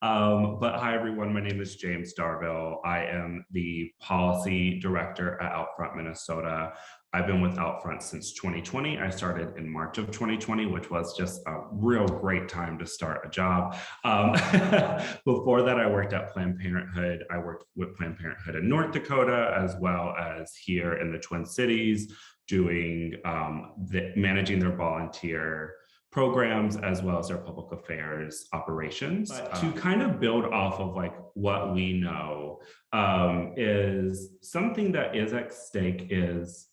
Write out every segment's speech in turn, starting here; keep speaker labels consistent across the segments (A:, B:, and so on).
A: But hi, everyone. My name is James Darville. I am the policy director at Outfront Minnesota. I've been with Outfront since 2020. I started in March of 2020, which was just a real great time to start a job. Before that, I worked at Planned Parenthood. I worked with Planned Parenthood in North Dakota, as well as here in the Twin Cities, doing managing their volunteer programs as well as their public affairs operations. But to kind of build off of like what we know, is something that is at stake is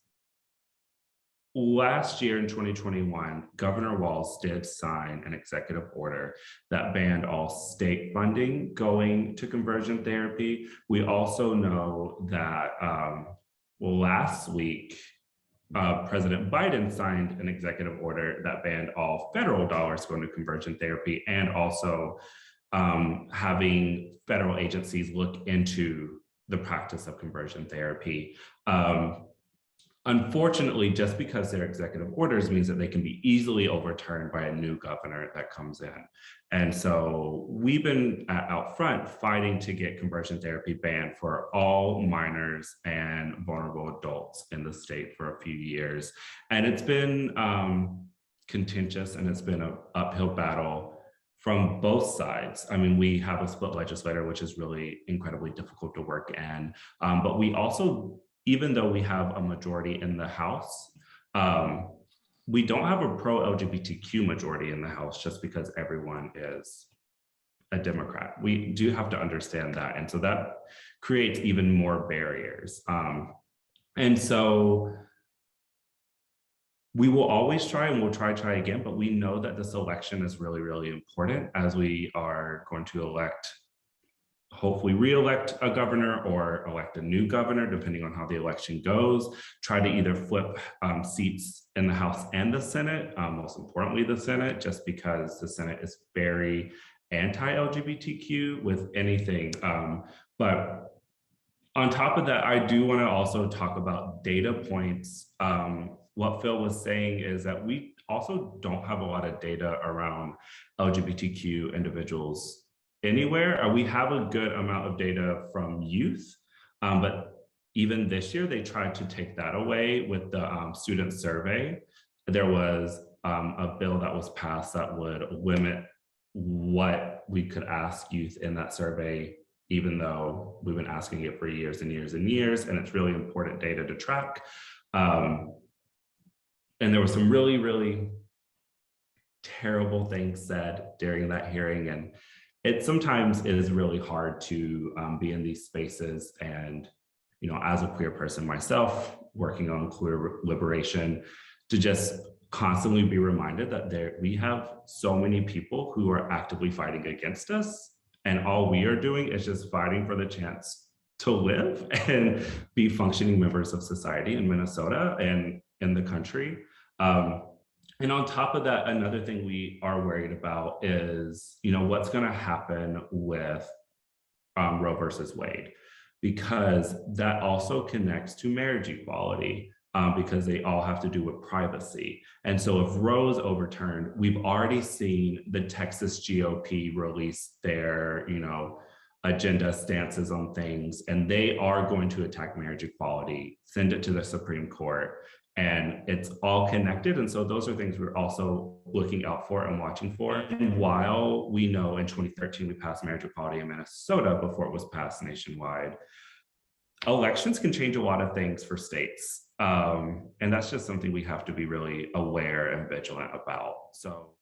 A: last year in 2021, Governor Walz did sign an executive order that banned all state funding going to conversion therapy. We also know that last week, President Biden signed an executive order that banned all federal dollars going to conversion therapy, and also having federal agencies look into the practice of conversion therapy. Unfortunately, just because they're executive orders means that they can be easily overturned by a new governor that comes in. And so we've been out front fighting to get conversion therapy banned for all minors and vulnerable adults in the state for a few years. And it's been contentious, and it's been an uphill battle from both sides. I mean, we have a split legislature, which is really incredibly difficult to work in. But we also, even though we have a majority in the House, we don't have a pro-LGBTQ majority in the House just because everyone is a Democrat. We do have to understand that. And so that creates even more barriers. And so we will always try, and we'll try again, but we know that this election is really, really important, as we are going to hopefully re-elect a governor or elect a new governor, depending on how the election goes, try to either flip seats in the House and the Senate, most importantly the Senate, just because the Senate is very anti-LGBTQ with anything. But on top of that, I do want to also talk about data points. What Phil was saying is that we also don't have a lot of data around LGBTQ individuals anywhere. We have a good amount of data from youth, but even this year, they tried to take that away with the student survey. There was a bill that was passed that would limit what we could ask youth in that survey, even though we've been asking it for years and years and years, and it's really important data to track. And there were some really, really terrible things said during that hearing, and it sometimes is really hard to be in these spaces. And, you know, as a queer person myself, working on queer liberation, to just constantly be reminded that we have so many people who are actively fighting against us, and all we are doing is just fighting for the chance to live and be functioning members of society in Minnesota and in the country. And on top of that, another thing we are worried about is, you know, what's going to happen with Roe versus Wade, because that also connects to marriage equality, because they all have to do with privacy. And so if Roe is overturned, we've already seen the Texas GOP release their, you know, agenda stances on things, and they are going to attack marriage equality, send it to the Supreme Court. And it's all connected. And so those are things we're also looking out for and watching for. And while we know in 2013, we passed marriage equality in Minnesota before it was passed nationwide, elections can change a lot of things for states. And that's just something we have to be really aware and vigilant about. So